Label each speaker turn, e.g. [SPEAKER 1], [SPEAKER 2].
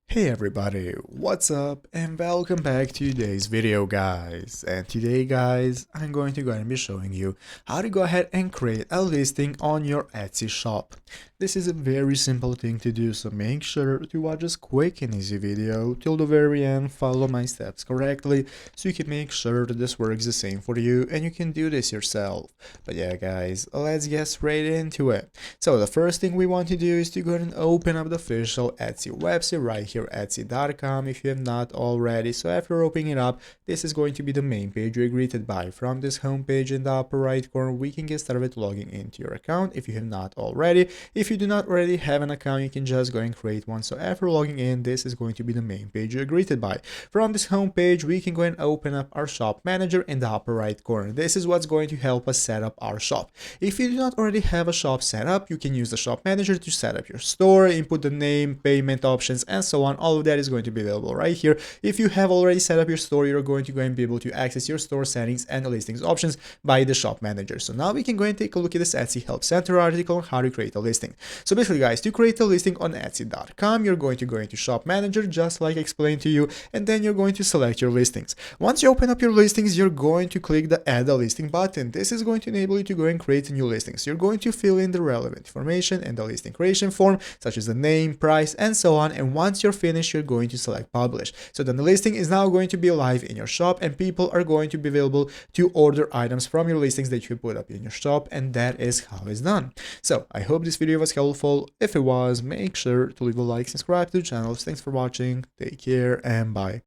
[SPEAKER 1] Hey everybody, what's up and welcome back to today's video guys. And today guys, I'm going to go ahead and be showing you how to go ahead and create a listing on your Etsy shop. This is a very simple thing to do, so make sure to watch this quick and easy video till the very end, follow my steps correctly so you can make sure that this works the same for you and you can do this yourself. But yeah guys, let's get straight into it. So the first thing we want to do is to go ahead and open up the official Etsy website right here, etsy.com, if you have not already. So after opening it up, this is going to be the main page you're greeted by. From this home page in the upper right corner, we can get started with logging into your account if you have not already. If you do not already have an account, you can just go and create one. So after logging in, this is going to be the main page you're greeted by. From this home page, we can go and open up our shop manager in the upper right corner. This is what's going to help us set up our shop. If you do not already have a shop set up, you can use the shop manager to set up your store, input the name, payment options, and so on. All of that is going to be available right here. If you have already set up your store, you're going to go and be able to access your store settings and the listings options by the shop manager. So now we can go and take a look at this Etsy Help Center article on how to create a listing. So basically guys, to create a listing on Etsy.com, you're going to go into shop manager just like I explained to you, and then you're going to select your listings. Once you open up your listings, you're going to click the add a listing button. This is going to enable you to go and create a new listing. So you're going to fill in the relevant information and the listing creation form, such as the name, price, and so on. And once you're finished, you're going to select publish. So then the listing is now going to be live in your shop and people are going to be available to order items from your listings that you put up in your shop. And that is how it's done. So I hope this video was helpful. If it was, make sure to leave a like, subscribe to the channel. Thanks for watching. Take care and bye.